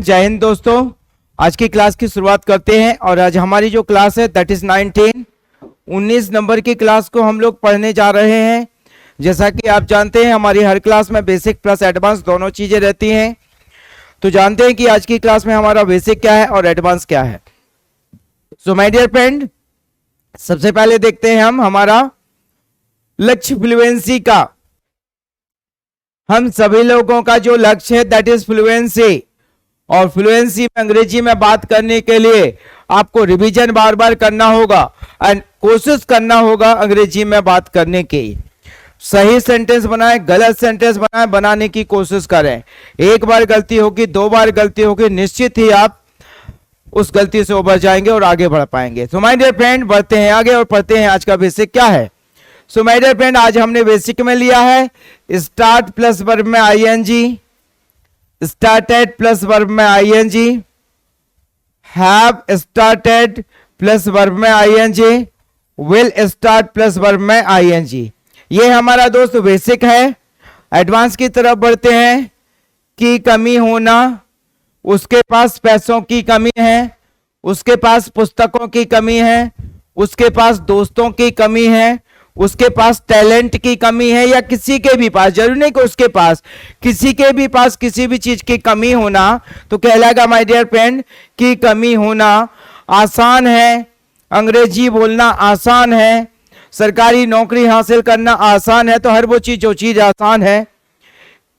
जय हिंद दोस्तों। आज की क्लास की शुरुआत करते हैं और आज हमारी जो क्लास है दैट इज 19 नंबर की क्लास को हम लोग पढ़ने जा रहे हैं। जैसा कि आप जानते हैं हमारी हर क्लास में बेसिक प्लस एडवांस दोनों चीजें रहती हैं। तो जानते हैं कि आज की क्लास में हमारा बेसिक क्या है और एडवांस क्या है। सो माय डियर फ्रेंड, सबसे पहले देखते हैं हम हमारा लक्ष्य फ्लुएंसी का। हम सभी लोगों का जो लक्ष्य है दैट इज फ्लुएंसी, और फ्लुएंसी में अंग्रेजी में बात करने के लिए आपको रिवीजन बार बार करना होगा एंड कोशिश करना होगा अंग्रेजी में बात करने की। सही सेंटेंस बनाएं, गलत सेंटेंस बनाएं, बनाने की कोशिश करें। एक बार गलती होगी, दो बार गलती होगी, निश्चित ही आप उस गलती से उबर जाएंगे और आगे बढ़ पाएंगे। सो माय डियर फ्रेंड, बढ़ते हैं आगे और पढ़ते हैं आज का बेसिक क्या है। सो माय डियर फ्रेंड, आज हमने बेसिक में लिया है स्टार्ट प्लस वर्ब में आईएनजी, स्टार्टेड प्लस वर्ब में ING, have started plus verb में ING, will start plus verb में आईएनजी। ये हमारा दोस्त बेसिक है। एडवांस की तरफ बढ़ते हैं कि कमी होना, उसके पास पैसों की कमी है, उसके पास पुस्तकों की कमी है, उसके पास दोस्तों की कमी है, उसके पास टैलेंट की कमी है, या किसी के भी पास, जरूरी नहीं कि उसके पास, किसी के भी पास किसी भी चीज की कमी होना तो कहलाएगा माय डियर फ्रेंड कि कमी होना आसान है, अंग्रेजी बोलना आसान है, सरकारी नौकरी हासिल करना आसान है। तो हर वो चीज जो चीज आसान है,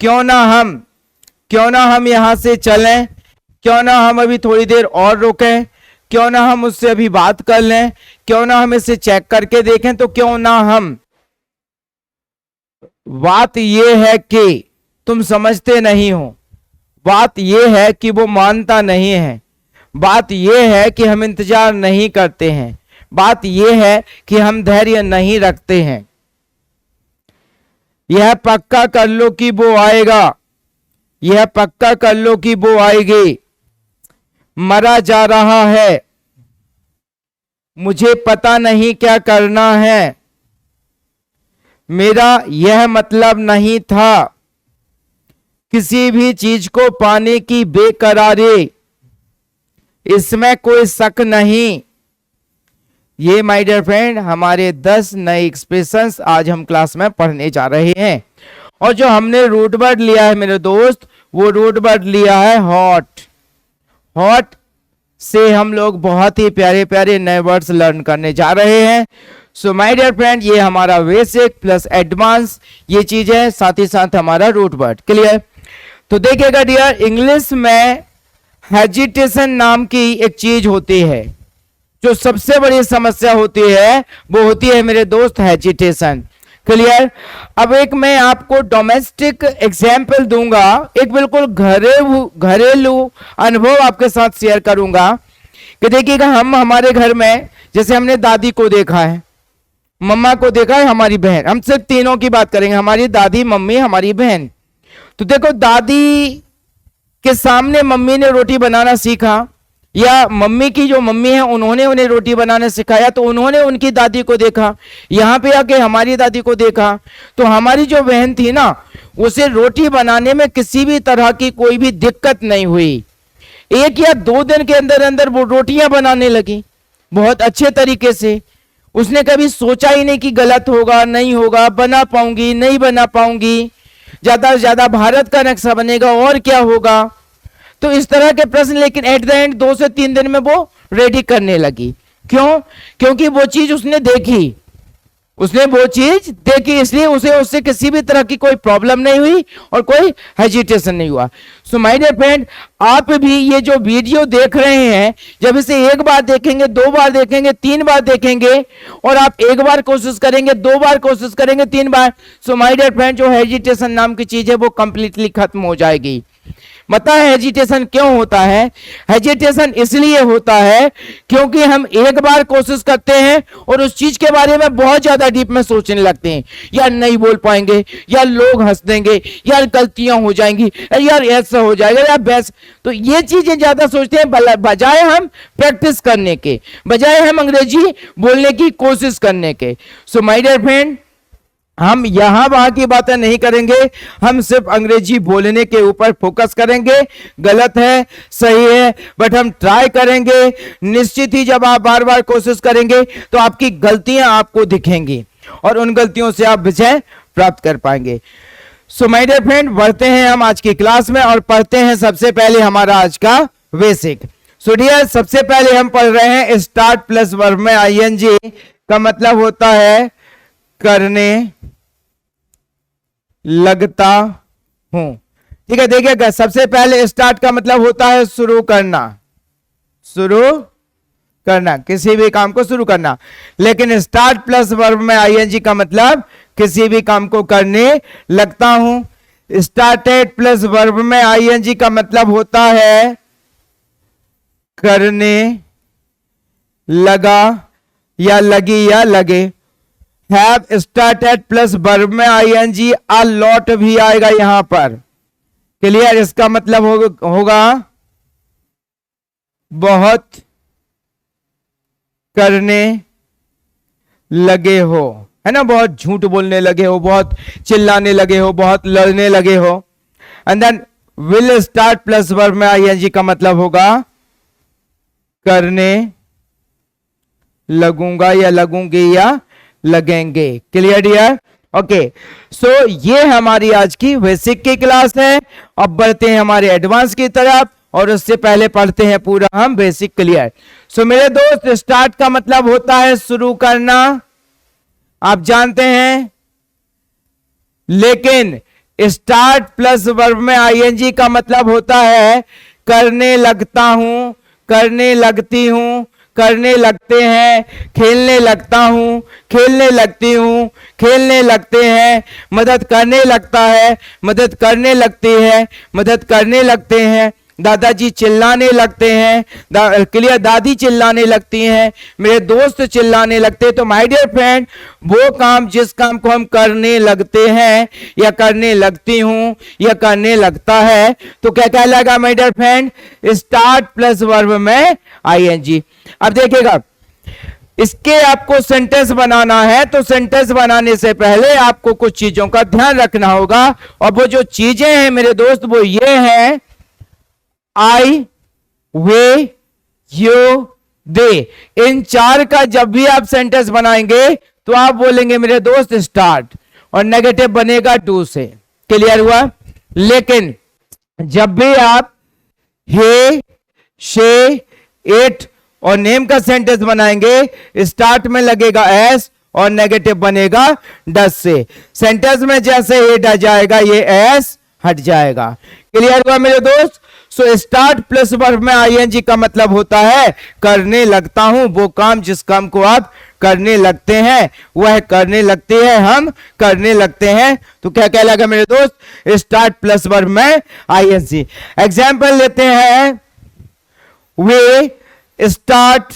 क्यों ना हम यहां से चलें, क्यों ना हम अभी थोड़ी देर और रुकें, क्यों ना हम उससे अभी बात कर लें, क्यों ना हम इसे चेक करके देखें, तो क्यों ना हम। बात यह है कि तुम समझते नहीं हो, बात यह है कि वो मानता नहीं है, बात यह है कि हम इंतजार नहीं करते हैं, बात यह है कि हम धैर्य नहीं रखते हैं। यह पक्का कर लो कि वो आएगा, यह पक्का कर लो कि वो आएगी। मरा जा रहा है, मुझे पता नहीं क्या करना है, मेरा यह मतलब नहीं था, किसी भी चीज को पाने की बेकरारी, इसमें कोई शक नहीं। ये माय डियर फ्रेंड हमारे 10 नए एक्सप्रेशंस आज हम क्लास में पढ़ने जा रहे हैं। और जो हमने रूट वर्ड लिया है मेरे दोस्त, वो रूट वर्ड लिया है हॉट। हॉट से हम लोग बहुत ही प्यारे प्यारे नए वर्ड्स लर्न करने जा रहे हैं। सो माय डियर फ्रेंड, ये हमारा बेसिक प्लस एडवांस ये चीज है, साथ ही साथ हमारा रूट वर्ड। क्लियर? तो देखिएगा डियर, इंग्लिश में हेजिटेशन नाम की एक चीज होती है। जो सबसे बड़ी समस्या होती है वो होती है मेरे दोस्त हेजिटेशन। क्लियर? अब एक मैं आपको डोमेस्टिक एग्जाम्पल दूंगा, एक बिल्कुल घरेलू अनुभव आपके साथ शेयर करूंगा कि देखिएगा, हम हमारे घर में जैसे हमने दादी को देखा है, मम्मा को देखा है, हमारी बहन, हम सिर्फ तीनों की बात करेंगे, हमारी दादी, मम्मी, हमारी बहन। तो देखो, दादी के सामने मम्मी ने रोटी बनाना सीखा, या मम्मी की जो मम्मी है उन्होंने उन्हें रोटी बनाने सिखाया, तो उन्होंने उनकी दादी को देखा, यहां पे आके हमारी दादी को देखा। तो हमारी जो बहन थी ना, उसे रोटी बनाने में किसी भी तरह की कोई भी दिक्कत नहीं हुई। 1 या 2 दिन के अंदर अंदर वो रोटियां बनाने लगी बहुत अच्छे तरीके से। उसने कभी सोचा ही नहीं कि गलत होगा, नहीं होगा, बना पाऊंगी, नहीं बना पाऊंगी, ज्यादा से ज्यादा भारत का नक्शा बनेगा और क्या होगा, तो इस तरह के प्रश्न। लेकिन एट द एंड 2 से 3 दिन में वो रेडी करने लगी। क्यों? क्योंकि वो चीज उसने देखी, इसलिए उसे उससे किसी भी तरह की कोई प्रॉब्लम नहीं हुई और कोई हेजिटेशन नहीं हुआ। सो माय डियर फ्रेंड, आप भी ये जो वीडियो देख रहे हैं, जब इसे 1 बार देखेंगे, 2 बार देखेंगे, 3 बार देखेंगे, और आप 1 बार कोशिश करेंगे, 2 बार कोशिश करेंगे, 3 बार, सो माय डियर फ्रेंड जो हेजिटेशन नाम की चीज है वो कंप्लीटली खत्म हो जाएगी। पता है हेजिटेशन क्यों होता है? हेजिटेशन इसलिए होता है क्योंकि हम 1 बार कोशिश करते हैं और उस चीज के बारे में बहुत ज्यादा डीप में सोचने लगते हैं, यार नहीं बोल पाएंगे, यार लोग हंस देंगे, यार गलतियां हो जाएंगी, यार ऐसा हो जाएगा, यार बेस्ट। तो ये चीजें ज्यादा सोचते हैं बजाय हम प्रैक्टिस करने के, बजाय हम अंग्रेजी बोलने की कोशिश करने के। सो माय डियर फ्रेंड, हम यहां वहां की बातें नहीं करेंगे, हम सिर्फ अंग्रेजी बोलने के ऊपर फोकस करेंगे। गलत है, सही है, बट हम ट्राई करेंगे। निश्चित ही जब आप बार बार कोशिश करेंगे तो आपकी गलतियां आपको दिखेंगी और उन गलतियों से आप विजय प्राप्त कर पाएंगे। सो माय डियर फ्रेंड, बढ़ते हैं हम आज की क्लास में और पढ़ते हैं सबसे पहले हमारा आज का बेसिक। सो डियर, सबसे पहले हम पढ़ रहे हैं स्टार्ट प्लस वर्ब में आईएनजी का मतलब होता है करने लगता हूं। ठीक है, देखिएगा, सबसे पहले स्टार्ट का मतलब होता है शुरू करना, शुरू करना, किसी भी काम को शुरू करना। लेकिन स्टार्ट प्लस वर्ब में आईएनजी का मतलब किसी भी काम को करने लगता हूं। स्टार्टेड प्लस वर्ब में आईएनजी का मतलब होता है करने लगा या लगी या लगे। हैव स्टार्टेड प्लस वर्ब में आईएनजी अ लॉट भी आएगा यहां पर। क्लियर? इसका मतलब होगा बहुत करने लगे हो, है ना, बहुत झूठ बोलने लगे हो, बहुत चिल्लाने लगे हो, बहुत लड़ने लगे हो। And then will start plus verb में आईएनजी का मतलब होगा करने लगूंगा या लगूंगी या लगेंगे। Clear dear? ओके, सो ये हमारी आज की बेसिक की क्लास है। अब बढ़ते हैं हमारे एडवांस की तरफ और उससे पहले पढ़ते हैं पूरा हम बेसिक। क्लियर? सो मेरे दोस्त, स्टार्ट का मतलब होता है शुरू करना, आप जानते हैं। लेकिन स्टार्ट प्लस वर्ब में आईएनजी का मतलब होता है करने लगता हूं, करने लगती हूं, करने लगते हैं, खेलने लगता हूं, खेलने लगती हूं, खेलने लगते हैं, मदद करने लगता है, मदद करने लगती है, मदद करने लगते हैं, दादाजी चिल्लाने लगते हैं, क्लियर, दादी चिल्लाने लगती हैं, मेरे दोस्त चिल्लाने लगते हैं। तो माय डियर फ्रेंड, वो काम जिस काम को हम करने लगते हैं या करने लगती हूं या करने लगता है, तो क्या कहलाएगा my dear friend? Start plus verb में आईएनजी। अब देखिएगा, इसके आपको सेंटेंस बनाना है, तो सेंटेंस बनाने से पहले आपको कुछ चीजों का ध्यान रखना होगा। और वो जो चीजें हैं मेरे दोस्त, वो ये हैं आई, वे, यू, दे। इन चार का जब भी आप सेंटेंस बनाएंगे तो आप बोलेंगे मेरे दोस्त स्टार्ट, और नेगेटिव बनेगा टू से। क्लियर हुआ? लेकिन जब भी आप हे, शे, इट और नेम का सेंटेंस बनाएंगे, स्टार्ट में लगेगा एस और नेगेटिव बनेगा डस से। सेंटेंस में जैसे इट आ जाएगा, ये एस हट जाएगा। क्लियर हुआ मेरे दोस्त? सो स्टार्ट प्लस वर्ब में आईएनजी का मतलब होता है करने लगता हूं। वो काम जिस काम को आप करने लगते हैं, वह करने लगते हैं, हम करने लगते हैं। तो क्या कहलाएगा मेरे दोस्त? स्टार्ट प्लस वर्ब में आईएनजी। एग्जाम्पल लेते हैं, वे स्टार्ट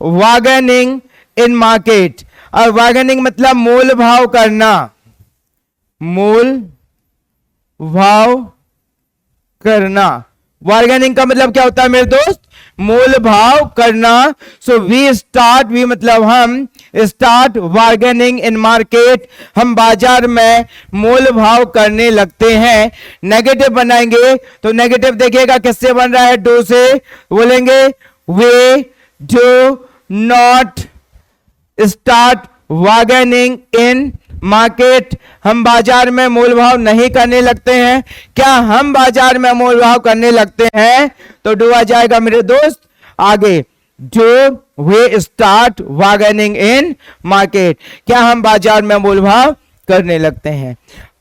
वार्गेनिंग इन मार्केट। और वार्गेनिंग मतलब मोल भाव करना, मोल भाव करना। बार्गेनिंग का मतलब क्या होता है मेरे दोस्त? मोल भाव करना। सो वी स्टार्ट, वी मतलब हम, स्टार्ट बार्गेनिंग इन मार्केट, हम बाजार में मोल भाव करने लगते हैं। नेगेटिव बनाएंगे तो नेगेटिव देखिएगा किससे बन रहा है? डू से। बोलेंगे वे do not start bargaining in market, हम बाजार में मोल भाव नहीं करने लगते हैं। क्या हम बाजार में मोल भाव करने लगते हैं? तो डू आ जाएगा मेरे दोस्त आगे, do way start bargaining in market. क्या हम बाजार में मोल भाव करने लगते हैं?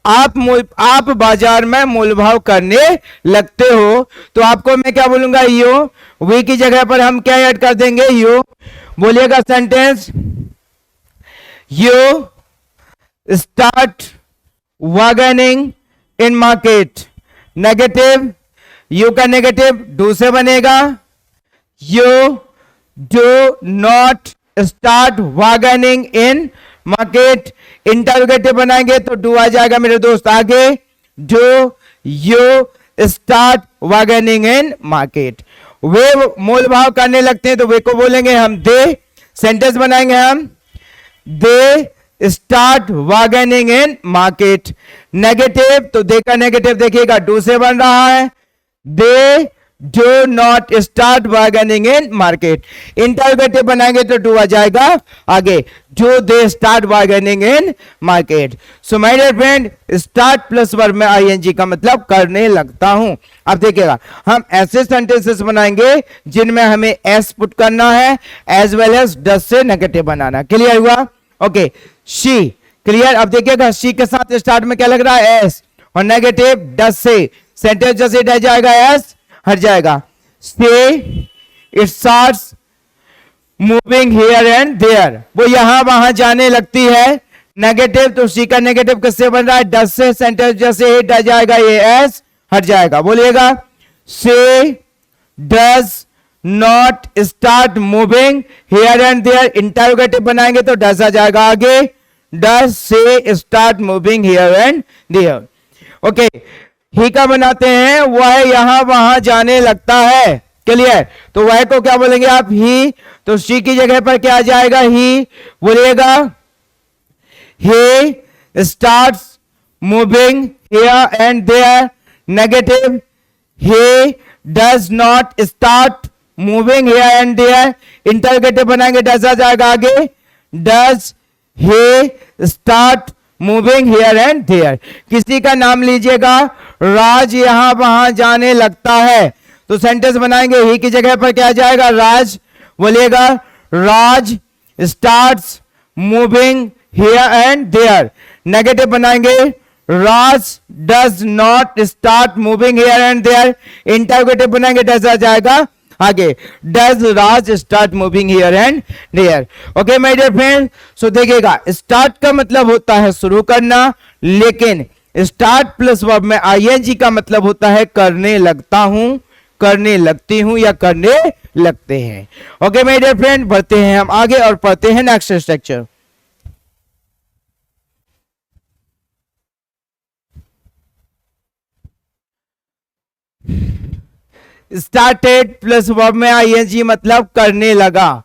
आप बाजार में मोल भाव करने लगते हो, तो आपको मैं क्या बोलूंगा? यू। वी की जगह पर हम क्या ऐड कर देंगे? यू। बोलिएगा sentence, you start bargaining in market. Negative, you का नेगेटिव डू से बनेगा, you do not start bargaining in market. Interrogative बनाएंगे तो डू आ जाएगा मेरे दोस्त आगे, do you start bargaining in market. वे मोल भाव करने लगते हैं तो वे को बोलेंगे हम दे। सेंटेंस बनाएंगे हम, दे start bargaining in market. Negative, तो दे का नेगेटिव देखिएगा डू से बन रहा है, they do not start bargaining in market. Interrogative बनाएंगे तो डू आ जाएगा आगे, जो they start bargaining in market. So my dear friend, start plus verb में आईएनजी का मतलब करने लगता हूं। अब देखिएगा हम ऐसे सेंटेंसेस बनाएंगे जिनमें हमें एस पुट करना है एज वेल एज डस से नेगेटिव बनाना। क्लियर हुआ? Okay, she clear. अब देखिएगा शी के साथ स्टार्ट में क्या लग रहा है? एस, और नेगेटिव डस से सेंटेंस जैसे रह जाएगा एस हट जाएगा। से it starts moving here and there, वो यहां वहां जाने लगती है। नेगेटिव, तो सी का नेगेटिव किससे बन रहा है? डस से। सेंटेंस जैसे हिट आ जाएगा ये एस हट जाएगा। बोलिएगा she does not start moving here and there. Interrogative बनाएंगे तो डज आ जाएगा आगे, does she start moving here and there. Okay, he का बनाते हैं वह यहां वहां जाने लगता है। क्लियर? तो वह को क्या बोलेंगे आप? ही। तो शी की जगह पर क्या आ जाएगा? ही। बोलिएगा he starts moving here and there. Negative, he does not start moving here and there. Interrogative बनाएंगे डज आ जाएगा आगे, does he start moving here and there. किसी का नाम लीजिएगा, राज यहां वहां जाने लगता है, तो सेंटेंस बनाएंगे ही की जगह पर क्या जाएगा? राज। बोलिएगा Raj starts moving here and there. Negative बनाएंगे Raj does not start moving here and there. Interrogative बनाएंगे डज आ जाएगा आगे, does Raj start moving here and there. Okay my dear friend, so देखिएगा स्टार्ट का मतलब होता है शुरू करना, लेकिन स्टार्ट प्लस वर्ब में आईएनजी का मतलब होता है करने लगता हूं, करने लगती हूं या करने लगते हैं। ओके माय डियर फ्रेंड, बढ़ते हैं हम आगे और पढ़ते हैं next structure. Started plus verb में आईएनजी मतलब करने लगा।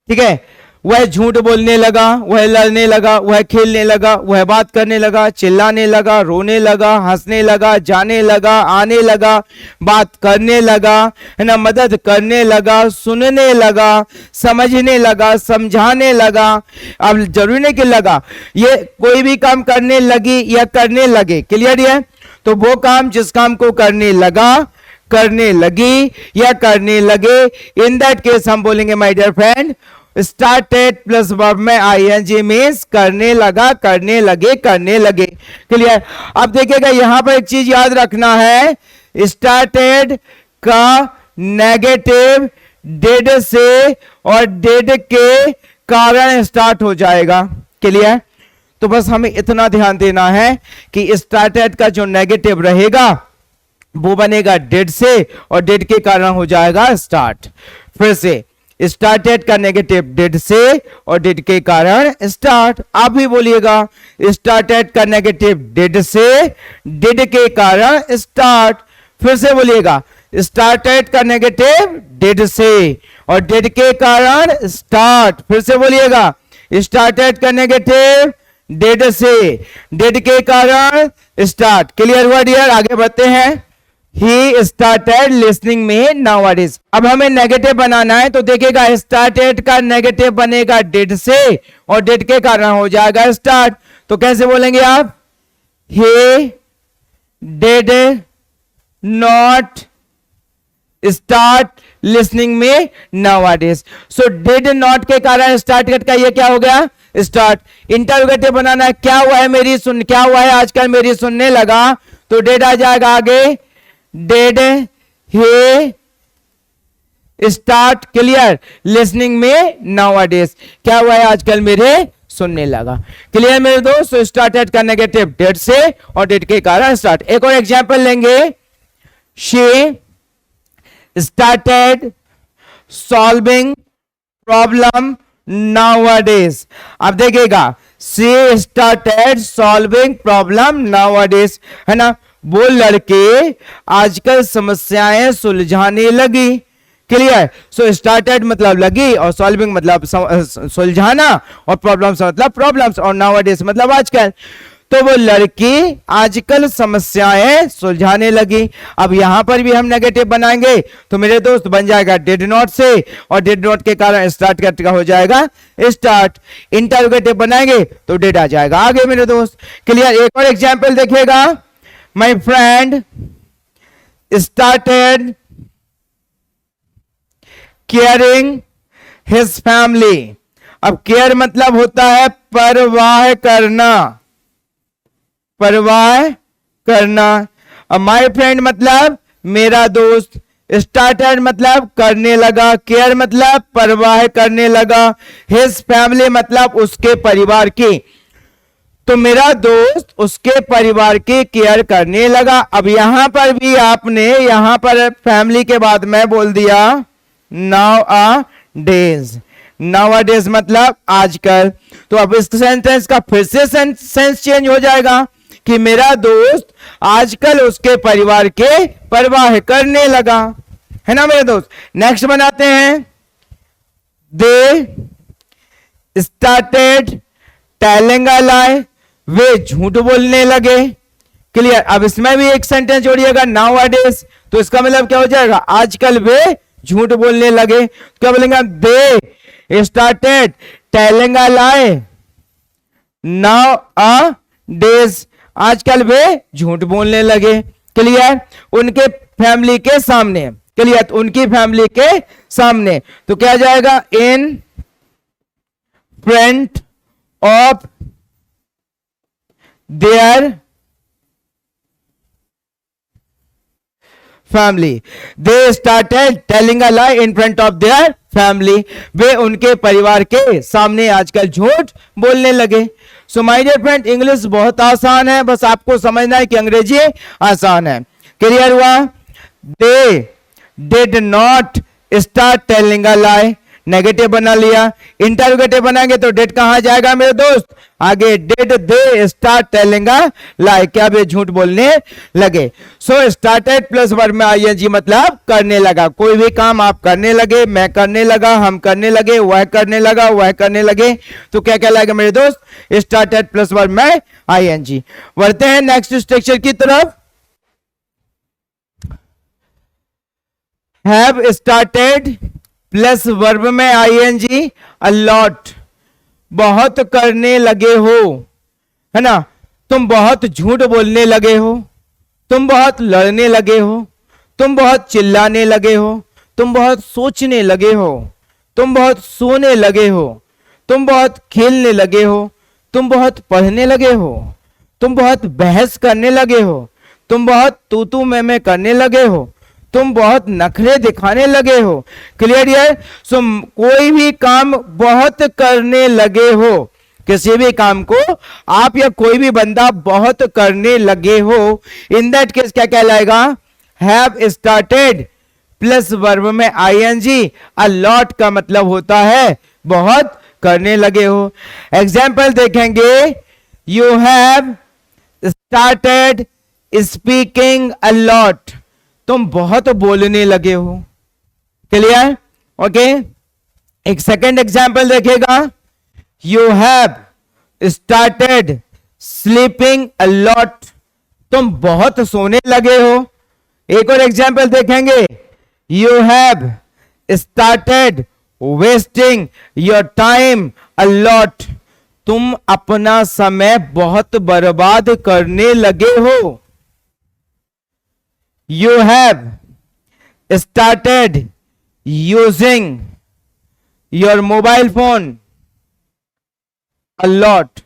ठीक है, वह झूठ बोलने लगा, वह लड़ने लगा, वह खेलने लगा, वह बात करने लगा, चिल्लाने लगा, रोने लगा, हंसने लगा, जाने लगा, आने लगा, बात करने लगा, है ना, मदद करने लगा, सुनने लगा, समझने लगा, समझाने लगा। अब जरूरी नहीं कि लगा, ये कोई भी काम करने लगी या करने लगे। क्लियर है? तो वो काम जिस काम को करने लगा, करने लगी या करने लगे, इन दैट केस हम बोलेंगे my dear friend started plus verb में आईएनजी मींस करने लगा, करने लगे, करने लगे। क्लियर? अब देखिएगा यहां पर एक चीज याद रखना है, स्टार्टेड का नेगेटिव डिड से और डिड के कारण स्टार्ट हो जाएगा। क्लियर? तो बस हमें इतना ध्यान देना है कि स्टार्टेड का जो नेगेटिव रहेगा वो बनेगा डिड से और डिड के कारण हो जाएगा स्टार्ट। फिर से स्टार्टेड का नेगेटिव डिड से और डिड के कारण स्टार्ट। आप भी बोलिएगा स्टार्टेड का नेगेटिव डिड से, डिड के कारण स्टार्ट। फिर से बोलिएगा स्टार्टेड का नेगेटिव डिड से और डिड के कारण स्टार्ट। फिर से बोलिएगा स्टार्टेड का नेगेटिव डिड से, डिड के कारण स्टार्ट। क्लियर हुआ डियर? आगे बढ़ते हैं। He started listening में nowadays। अब हमें नेगेटिव बनाना है, तो देखिएगा started का नेगेटिव बनेगा did से और did के कारण हो जाएगा start। तो कैसे बोलेंगे आप? He did not start listening में nowadays। So did not के कारण started का ये क्या हो गया? स्टार्ट। इंटरोगेटिव बनाना है, क्या हुआ है मेरी सुन, क्या हुआ है आजकल मेरी सुनने लगा, तो did आ जाएगा आगे, did he start clear listening में नाउअडेज, क्या हुआ है आजकल मेरे सुनने लगा। क्लियर मेरे दोस्त? स्टार्टेड का नेगेटिव डिड से और डिड के कारण स्टार्ट। एक और एग्जांपल लेंगे, she started solving problem nowadays. अब देखिएगा she started solving problem nowadays, है ना, वो लड़के आजकल समस्याएं सुलझाने लगी। क्लियर। सो स्टार्टेड मतलब लगी, और सॉल्विंग मतलब सुलझाना, और प्रॉब्लम्स मतलब प्रॉब्लम्स, और नाउअडेज मतलब आजकल। तो वो लड़की आजकल समस्याएं सुलझाने लगी। अब यहां पर भी हम नेगेटिव बनाएंगे तो मेरे दोस्त बन जाएगा डिड नॉट से, और डिड नॉट के कारण स्टार्ट का हो जाएगा स्टार्ट। इंटरोगेटिव बनाएंगे तो डिड आ जाएगा आगे मेरे दोस्त। क्लियर। एक और एग्जाम्पल देखिएगा, my friend started caring his family. अब केयर मतलब होता है परवाह करना, परवाह करना। अब माय फ्रेंड मतलब मेरा दोस्त, स्टार्टेड मतलब करने लगा, केयर मतलब परवाह करने लगा, हिज फैमिली मतलब उसके परिवार की। तो मेरा दोस्त उसके परिवार की केयर करने लगा। अब यहां पर भी आपने यहां पर फैमिली के बाद मैं बोल दिया नाउ अ डेज। नाउ अ डेज मतलब आजकल। तो अब इस सेंटेंस का फिर से सेंस चेंज हो जाएगा कि मेरा दोस्त आजकल उसके परिवार के परवाह करने लगा, है ना मेरे दोस्त। नेक्स्ट बनाते हैं, दे स्टार्टेड टेलिंग अ लाई। वे झूठ बोलने लगे। क्लियर। अब इसमें भी एक सेंटेंस जोड़िएगा नाउ अ डेज, तो इसका मतलब क्या हो जाएगा, आजकल वे झूठ बोलने लगे। क्या बोलेंगे, दे started telling a lie now a days. आजकल वे झूठ बोलने लगे। क्लियर। उनके फैमिली के सामने। क्लियर। उनकी फैमिली के सामने तो क्या जाएगा, in front of their family. They started telling a lie in front of their family. वे उनके परिवार के सामने आजकल झूठ बोलने लगे। So my dear friend, English बहुत आसान है, बस आपको समझना है कि अंग्रेजी आसान है। क्लियर हुआ। They did not start telling a lie, negative बना लिया। इंटरोगेटिव बनाएंगे तो डिड कहां जाएगा मेरे दोस्त, आगे। Did they start telling a lie, क्या वे झूठ बोलने लगे। सो स्टार्टेड प्लस वर्ब में आईएनजी मतलब करने लगा। कोई भी काम आप करने लगे, मैं करने लगा, हम करने लगे, वह करने लगा, वह करने लगे, तो क्या कहलाएगा मेरे दोस्त, स्टार्टेड प्लस वर्ब में आईएनजी। बढ़ते हैं नेक्स्ट स्ट्रक्चर की तरफ। हैव स्टार्टेड प्लस वर्ब में आईएनजी अ लॉट, बहुत करने लगे हो, है ना। तुम बहुत झूठ बोलने लगे हो, तुम बहुत लड़ने लगे हो, तुम बहुत चिल्लाने लगे हो, तुम बहुत सोचने लगे हो, तुम बहुत सोने लगे हो, तुम बहुत खेलने लगे हो, तुम बहुत पढ़ने लगे हो, तुम बहुत बहस करने लगे हो, तुम बहुत तू मैं करने लगे हो, तुम बहुत नखरे दिखाने लगे हो। क्लियर है। सो कोई भी काम बहुत करने लगे हो, किसी भी काम को आप या कोई भी बंदा बहुत करने लगे हो, इन दैट केस क्या कहलाएगा, हैव स्टार्टेड प्लस वर्ब में आईएनजी अ लॉट का मतलब होता है बहुत करने लगे हो। एग्जाम्पल देखेंगे, you have started speaking a lot, तुम बहुत बोलने लगे हो। क्लियर। ओके। एक सेकेंड एग्जाम्पल देखेगा, you have started sleeping a lot, तुम बहुत सोने लगे हो। एक और एग्जाम्पल देखेंगे, you have started wasting your time a lot, तुम अपना समय बहुत बर्बाद करने लगे हो। You have started using your mobile phone a lot,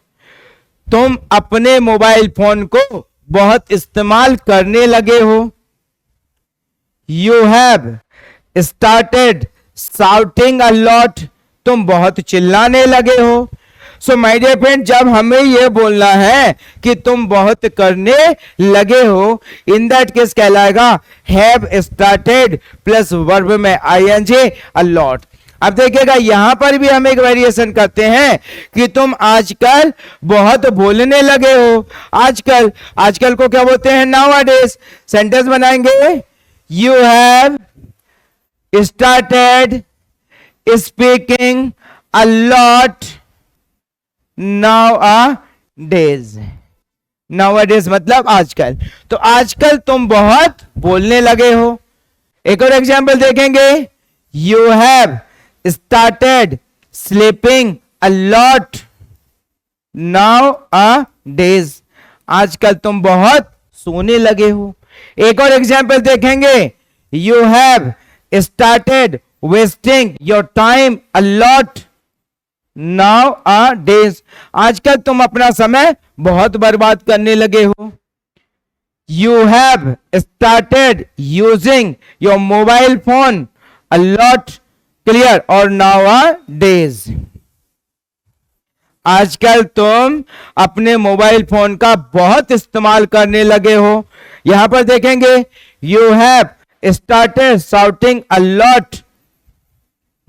तुम अपने मोबाइल फोन को बहुत इस्तेमाल करने लगे हो। You have started shouting a lot, तुम बहुत चिल्लाने लगे हो। सो माय डियर फ्रेंड, जब हमें यह बोलना है कि तुम बहुत करने लगे हो, इन दैट केस कहलाएगा हैव स्टार्टेड प्लस वर्ब में आईएनजी अ लॉट। अब देखिएगा यहां पर भी हम एक वेरिएशन करते हैं कि तुम आजकल बहुत बोलने लगे हो। आजकल, आजकल को क्या बोलते हैं, नाउ अ डेज। सेंटेंस बनाएंगे, you have started speaking a lot nowadays. nowadays मतलब आजकल. तो आजकल तुम बहुत बोलने लगे हो. एक और एग्जाम्पल देखेंगे. You have started sleeping a lot nowadays. आजकल तुम बहुत सोने लगे हो. एक और एग्जाम्पल देखेंगे. You have started wasting your time a lot nowadays. आजकल तुम अपना समय बहुत बर्बाद करने लगे हो. You have started using your mobile phone a lot. Clear? और nowadays. आजकल तुम अपने मोबाइल फोन का बहुत इस्तेमाल करने लगे हो. यहां पर देखेंगे. You have started shouting a lot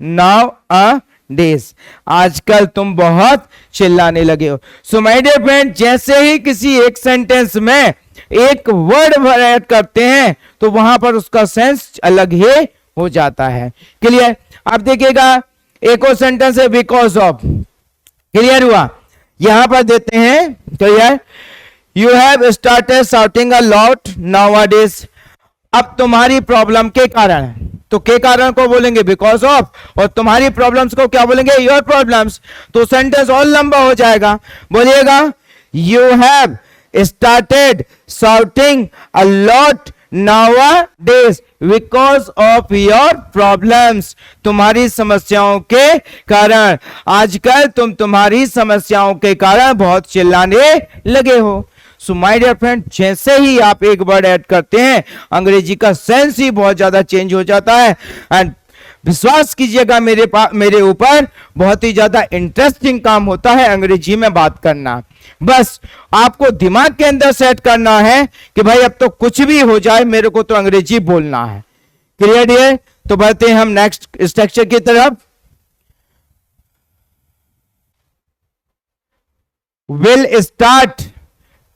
nowadays. आजकल तुम बहुत चिल्लाने लगे हो. सो माय डियर फ्रेंड, जैसे ही किसी एक सेंटेंस में एक वर्ड ऐड करते हैं तो वहां पर उसका सेंस अलग ही हो जाता है. क्लियर? आप देखिएगा. एक और सेंटेंस है बिकॉज ऑफ. क्लियर हुआ? यहां पर देते हैं. Clear? You have started shouting a lot nowadays. अब तुम्हारी प्रॉब्लम के कारण. तो के कारण को बोलेंगे बिकॉज ऑफ, और तुम्हारी प्रॉब्लम्स को क्या बोलेंगे? Your problems. तो सेंटेंस और लंबा हो जाएगा. बोलिएगा. You have started shouting a lot nowadays because of your problems. तुम्हारी समस्याओं के कारण. आजकल तुम तुम्हारी समस्याओं के कारण बहुत चिल्लाने लगे हो. सो माय डियर फ्रेंड, जैसे ही आप एक वर्ड ऐड करते हैं अंग्रेजी का सेंस ही बहुत ज्यादा चेंज हो जाता है. एंड विश्वास कीजिएगा मेरे ऊपर बहुत ही ज्यादा इंटरेस्टिंग काम होता है अंग्रेजी में बात करना. बस आपको दिमाग के अंदर सेट करना है कि भाई अब तो कुछ भी हो जाए मेरे को तो अंग्रेजी बोलना है. Clear dear? तो बढ़ते हैं हम नेक्स्ट स्ट्रक्चर की तरफ. विल स्टार्ट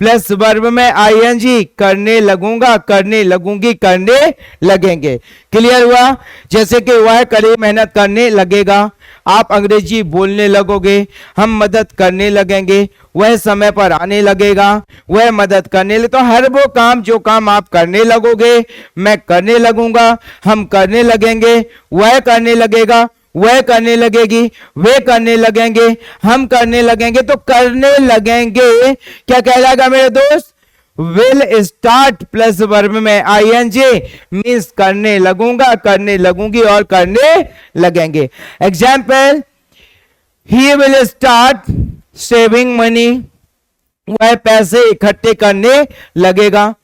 प्लस वर्ब में आईएनजी. करने लगूंगा, करने लगूंगी, करने लगेंगे. क्लियर हुआ? जैसे कि वह कड़ी मेहनत करने लगेगा. आप अंग्रेजी बोलने लगोगे. हम मदद करने लगेंगे. वह समय पर आने लगेगा. वह मदद करने लगे. तो हर वो काम जो काम आप करने लगोगे, मैं करने लगूंगा, हम करने लगेंगे, वह करने लगेगा, वह करने लगेगी, वे करने लगेंगे, हम करने लगेंगे. तो करने लगेंगे क्या कहलाएगा मेरे दोस्त? विल स्टार्ट प्लस वर्ब में आईएनजी मीन्स करने लगूंगा, करने लगूंगी और करने लगेंगे. Example. He will start saving money. वह पैसे इकट्ठे करने लगेगा.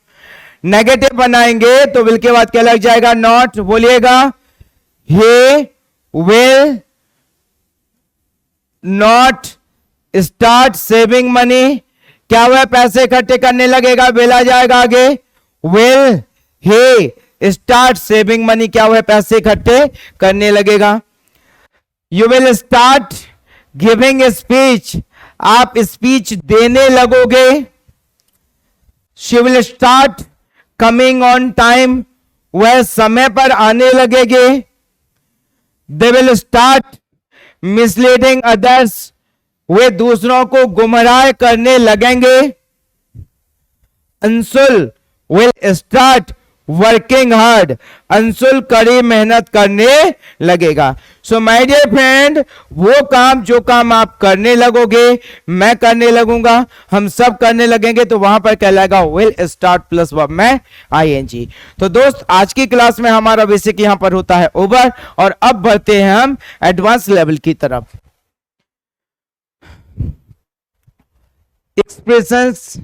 नेगेटिव बनाएंगे तो विल के बाद क्या लग जाएगा? नॉट. बोलिएगा. ही will not start saving money. क्या वह पैसे इकट्ठे करने लगेगा? will आ जाएगा आगे. will he start saving money. क्या वह पैसे इकट्ठे करने लगेगा? you will start giving a speech. आप स्पीच देने लगोगे. she will start coming on time. वह समय पर आने लगेगी. They will start misleading others. वे दूसरों को गुमराह करने लगेंगे. Anshul will start working hard. Anshul कड़ी मेहनत करने लगेगा. सो माय डियर फ्रेंड, वो काम जो काम आप करने लगोगे, मैं करने लगूंगा, हम सब करने लगेंगे, तो वहां पर कहलाएगा विल स्टार्ट प्लस वर्ब में आईएनजी. तो दोस्त, आज की क्लास में हमारा बेसिक यहां पर होता है ओवर, और अब बढ़ते हैं हम एडवांस लेवल की तरफ. एक्सप्रेशंस.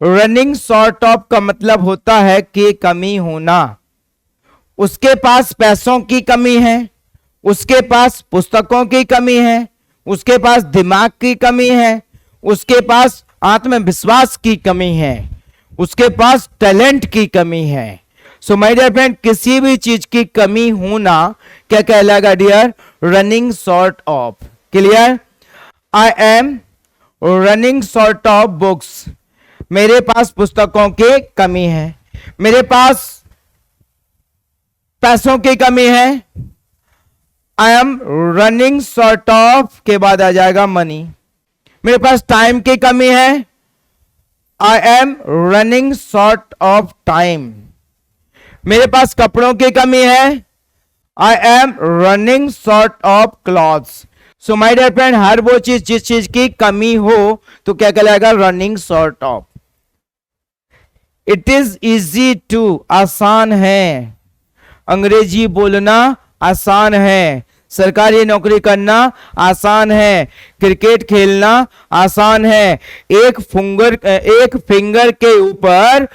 रनिंग शॉर्ट ऑफ का मतलब होता है कि कमी होना. उसके पास पैसों की कमी है, उसके पास पुस्तकों की कमी है, उसके पास दिमाग की कमी है, उसके पास आत्मविश्वास की कमी है, उसके पास टैलेंट की कमी है. सो माय डियर फ्रेंड, किसी भी चीज की कमी होना क्या कहलाएगा dear? Running short of. Clear? I am running short of books. मेरे पास पुस्तकों की कमी है. मेरे पास पैसों की कमी है, I am running short of के बाद आ जाएगा मनी। मेरे पास टाइम की कमी है, I am running short of time. मेरे पास कपड़ों की कमी है, I am running short of clothes. So my dear friend, हर वो चीज जिस चीज की कमी हो तो क्या कहलाएगा, running short of. It is easy to, आसान है, अंग्रेजी बोलना आसान है, सरकारी नौकरी करना आसान है, क्रिकेट खेलना आसान है, एक फिंगर के ऊपर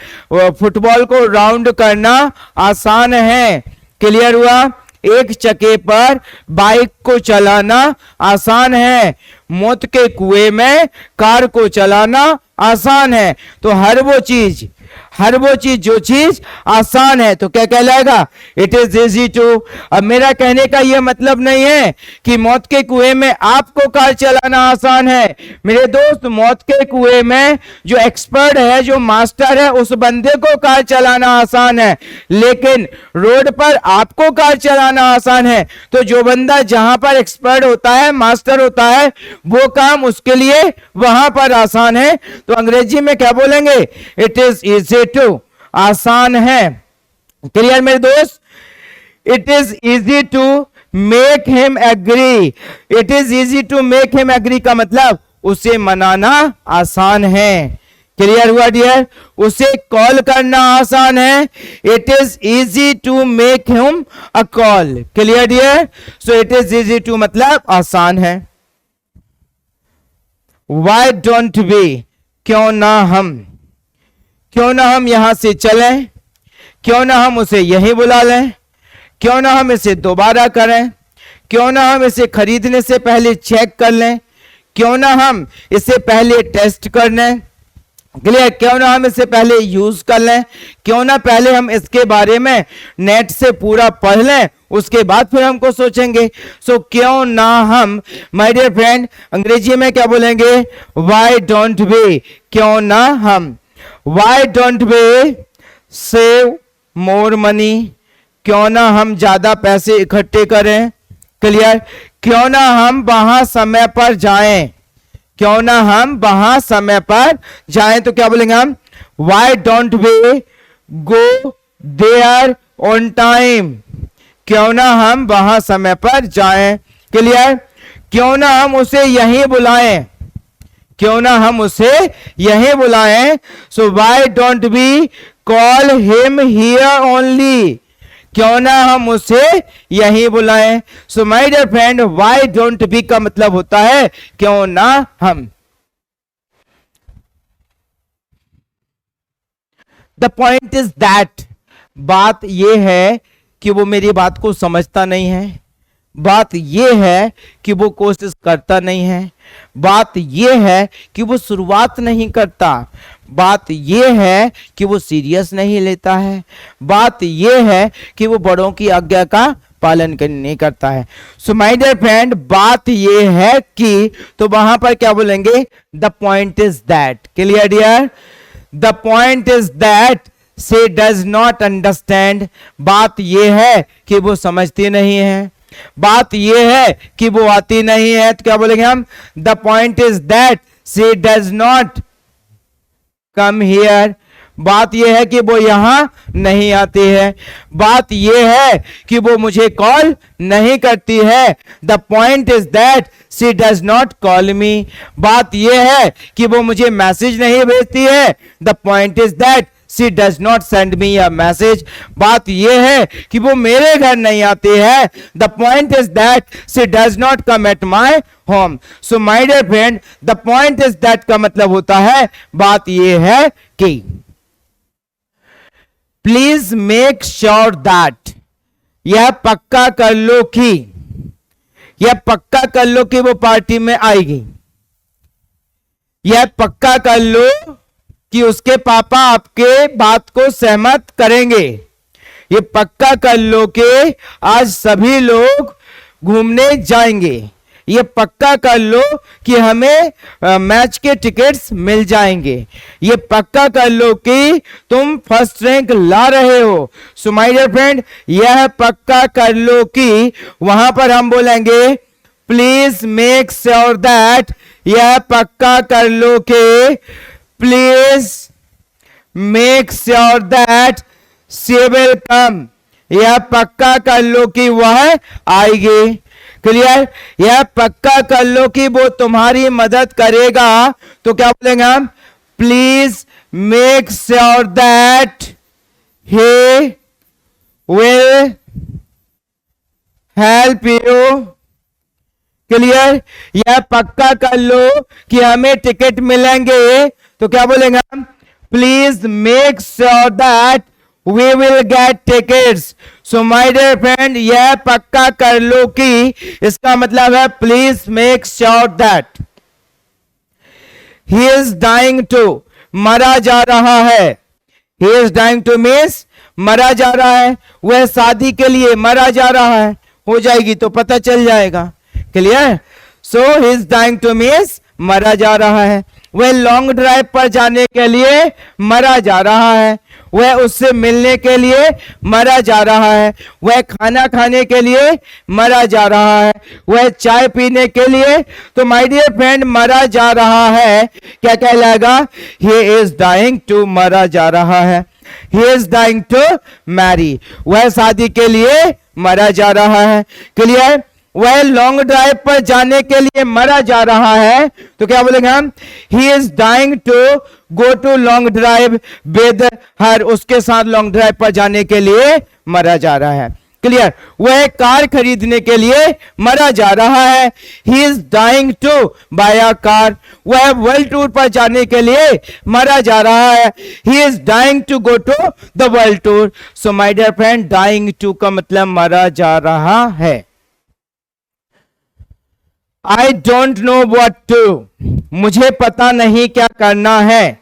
फुटबॉल को राउंड करना आसान है। क्लियर हुआ? एक चक्के पर बाइक को चलाना आसान है, मौत के कुएं में कार को चलाना आसान है। तो हर वो चीज जो चीज आसान है तो क्या कहलाएगा, इट इज इजी टू। अब मेरा कहने का यह मतलब नहीं है कि मौत के कुएं में आपको कार चलाना आसान है। मेरे दोस्त, मौत के कुएं में जो एक्सपर्ट है, जो मास्टर है, उस बंदे को कार चलाना आसान है, लेकिन रोड पर आपको कार चलाना आसान है। तो जो बंदा जहां पर एक्सपर्ट होता है, मास्टर होता है, वो काम उसके लिए वहां पर आसान है। तो अंग्रेजी में क्या बोलेंगे, इट इज इजी टू, आसान है। क्लियर मेरे दोस्त? It is easy to make him agree. It is easy to make him agree का मतलब उसे मनाना आसान है। क्लियर हुआ डियर? उसे कॉल करना आसान है। It is easy to make him a call. Clear dear? So it is easy to मतलब आसान है। वाई डोंट वी, क्यों ना हम यहां से चलें, क्यों ना हम उसे यहीं बुला लें, क्यों ना हम इसे दोबारा करें, क्यों ना हम इसे खरीदने से पहले चेक कर लें, क्यों ना हम इसे पहले टेस्ट कर लें। क्लियर? क्यों ना हम इसे पहले यूज कर लें, क्यों ना पहले हम इसके बारे में नेट से पूरा पढ़ लें, उसके बाद फिर हमको सोचेंगे। सो क्यों ना हम, माय डियर फ्रेंड, अंग्रेजी में क्या बोलेंगे, व्हाई डोंट वी, क्यों ना हम। Why don't we save more money, क्यों ना हम ज्यादा पैसे इकट्ठे करें। क्लियर? क्यों ना हम वहां समय पर जाएं, क्यों ना हम वहां समय पर जाएं। तो क्या बोलेंगे हम, why don't we go there on time, क्यों ना हम वहां समय पर जाएं। क्लियर? क्यों ना हम उसे यहीं बुलाएं, क्यों ना हम उसे यहीं बुलाएं। So why don't we call him here only, क्यों ना हम उसे यहीं बुलाएं। So my dear friend, why don't we का मतलब होता है क्यों ना हम। द पॉइंट इज दैट, बात यह है कि वो मेरी बात को समझता नहीं है, बात यह है कि वो कोशिश करता नहीं है, बात यह है कि वो शुरुआत नहीं करता, बात यह है कि वो सीरियस नहीं लेता है, बात यह है कि वो बड़ों की आज्ञा का पालन नहीं करता है। सो माय डियर फ्रेंड, बात यह है कि, तो वहां पर क्या बोलेंगे, the point is that. Clear dear? The point is that she does not understand, बात यह है कि वो समझती नहीं है, बात यह है कि वो आती नहीं है। तो क्या बोलेंगे हम, the point is that she does not come here, बात यह है कि वो यहां नहीं आती है, बात यह है कि वो मुझे कॉल नहीं करती है। The point is that she does not call मी, बात यह है कि वो मुझे मैसेज नहीं भेजती है। The point is that she does not send me a message, बात यह है कि वो मेरे घर नहीं आती है। The point is that she does not come at my home. So my dear friend, the point is that का मतलब होता है, बात यह है कि। प्लीज मेक श्योर दैट, यह पक्का कर लो कि, यह पक्का कर लो कि वो पार्टी में आएगी, यह पक्का कर लो कि उसके पापा आपके बात को सहमत करेंगे, ये पक्का कर लो कि आज सभी लोग घूमने जाएंगे, ये पक्का कर लो कि हमें मैच के टिकट्स मिल जाएंगे, ये पक्का कर लो कि तुम फर्स्ट रैंक ला रहे हो। सो माय डियर फ्रेंड, यह पक्का कर लो कि वहां पर हम बोलेंगे प्लीज मेक श्योर दैट, यह पक्का कर लो कि please make sure that she will come, यह पक्का कर लो कि वह आएगी। क्लियर? यह पक्का कर लो कि वो तुम्हारी मदद करेगा। तो क्या बोलेंगे हम? Please make sure that he will help you. Clear? यह पक्का कर लो कि हमें टिकट मिलेंगे। तो क्या बोलेंगे हम? Please make sure that we will get tickets. So my dear friend, यह पक्का कर लो कि, इसका मतलब है please make sure that he is dying to, मरा जा रहा है। He is dying to means मरा जा रहा है, वह शादी के लिए मरा जा रहा है। हो जाएगी तो पता चल जाएगा। Clear? So he is dying to means मरा जा रहा है। वह लॉन्ग ड्राइव पर जाने के लिए मरा जा रहा है, वह उससे मिलने के लिए मरा जा रहा है, वह खाना खाने के लिए मरा जा रहा है, वह चाय पीने के लिए। तो माय डियर फ्रेंड, मरा जा रहा है क्या कहलाएगा? ही इज डाइंग टू, मरा जा रहा है। He is dying to marry, वह शादी के लिए मरा जा रहा है। क्लियर? वह लॉन्ग ड्राइव पर जाने के लिए मरा जा रहा है। तो क्या बोलेंगे हम? He is dying to go to long drive with her, उसके साथ लॉन्ग ड्राइव पर जाने के लिए मरा जा रहा है। क्लियर? वह कार खरीदने के लिए मरा जा रहा है। He is dying to buy a car, वह वर्ल्ड टूर पर जाने के लिए मरा जा रहा है। He is dying to go to the world tour. So my dear friend, dying to का मतलब मरा जा रहा है। I don't know what to, मुझे पता नहीं क्या करना है।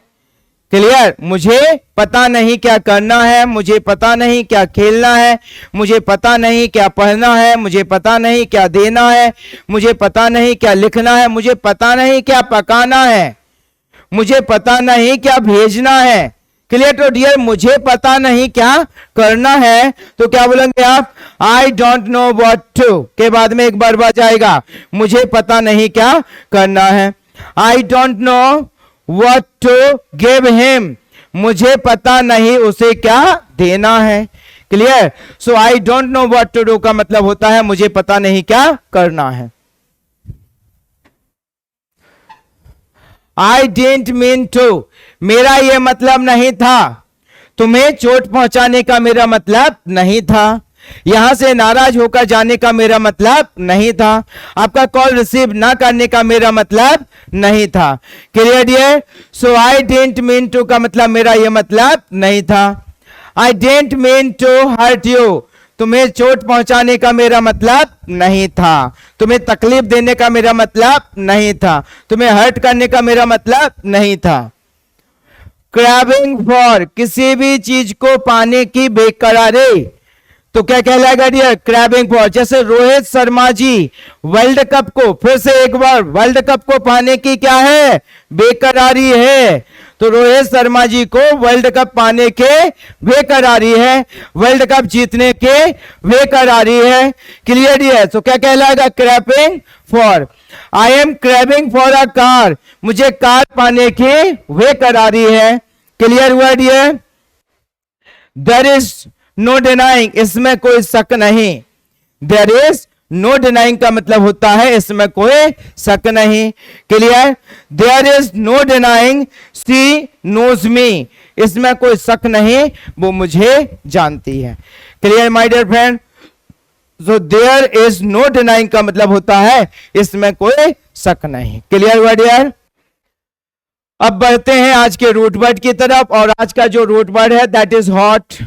क्लियर? मुझे पता नहीं क्या करना है, मुझे पता नहीं क्या खेलना है, मुझे पता नहीं क्या पढ़ना है, मुझे पता नहीं क्या देना है, मुझे पता नहीं क्या लिखना है, मुझे पता नहीं क्या पकाना है, मुझे पता नहीं क्या भेजना है। क्लियर? तो डियर, मुझे पता नहीं क्या करना है। तो क्या बोलेंगे आप? I don't know what to के बाद में एक बार बच जाएगा, मुझे पता नहीं क्या करना है। I don't know what to give him, मुझे पता नहीं उसे क्या देना है। Clear? So I don't know what to do का मतलब होता है मुझे पता नहीं क्या करना है। आई डिडंट मीन टू, मेरा यह मतलब नहीं था। तुम्हें चोट पहुंचाने का मेरा मतलब नहीं था। यहां से नाराज होकर जाने का मेरा मतलब नहीं था। आपका कॉल रिसीव ना करने का मेरा मतलब नहीं था। Clear dear? So I didn't mean to का मतलब मेरा यह मतलब नहीं था। I didn't mean to hurt you, तुम्हें चोट पहुंचाने का मेरा मतलब नहीं था। तुम्हें तकलीफ देने का मेरा मतलब नहीं था। तुम्हें हर्ट करने का मेरा मतलब नहीं था। क्रैबिंग फॉर, किसी भी चीज को पाने की बेकरारी। तो क्या कहलाएगा डियर? क्रैबिंग फॉर। जैसे रोहित शर्मा जी वर्ल्ड कप को, फिर से एक बार, वर्ल्ड कप को पाने की क्या है? बेकरारी है। तो रोहित शर्मा जी को वर्ल्ड कप पाने के बेकरारी है, वर्ल्ड कप जीतने के बेकरारी है। Clear dear? तो क्या कहलाएगा? Craving for. I am craving for a car, मुझे कार पाने की बेकरारी है। क्लियर हुआ dear? There is no denying, इसमें कोई शक नहीं। देयर इज नो डिनाइंग का मतलब होता है इसमें कोई शक नहीं। Clear? There is no denying she knows me, इसमें कोई शक नहीं, वो मुझे जानती है। Clear my dear friend? So there is no denying का मतलब होता है इसमें कोई शक नहीं। क्लियर हुआ डियर? अब बढ़ते हैं आज के रूट वर्ड की तरफ, और आज का जो रूट वर्ड है दैट इज हॉट।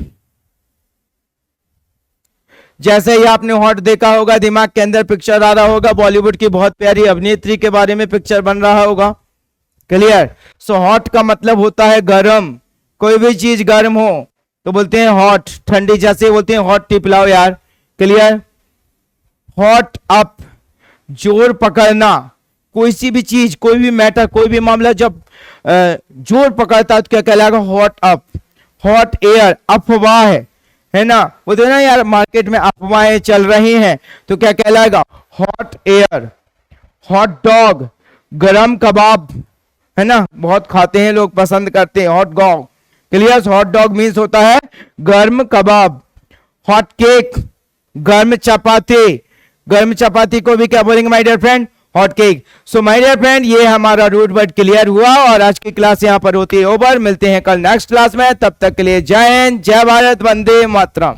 जैसे ही आपने हॉट देखा होगा, दिमाग के अंदर पिक्चर आ रहा होगा, बॉलीवुड की बहुत प्यारी अभिनेत्री के बारे में पिक्चर बन रहा होगा। क्लियर? सो हॉट का मतलब होता है गर्म। कोई भी चीज गर्म हो तो बोलते हैं हॉट। ठंडी जैसे बोलते हैं हॉट टी पिलाओ यार। क्लियर? हॉट अप, जोर पकड़ना, कोई सी भी चीज, कोई भी मैटर, कोई भी मामला जब जोर पकड़ता है तो क्या कहलाएगा? हॉट अप, हॉट एयर, अफवाह है ना, वो तो ना यार मार्केट में अफवाहें चल रही हैं, तो क्या कहलाएगा? Hot air. हॉट डॉग, गरम कबाब, है ना, बहुत खाते हैं लोग, पसंद करते हैं hot dog. Clear? Hot dog means होता है गर्म कबाब। हॉट केक, गर्म चपाती, गर्म चपाती को भी क्या बोलेंगे my dear friend? Hot cake. So my dear friend, ये हमारा रूट वर्ड क्लियर हुआ और आज की क्लास यहां पर होती है ओवर। मिलते हैं कल नेक्स्ट क्लास में, तब तक के लिए जय हिंद, जय भारत, वंदे मातरम।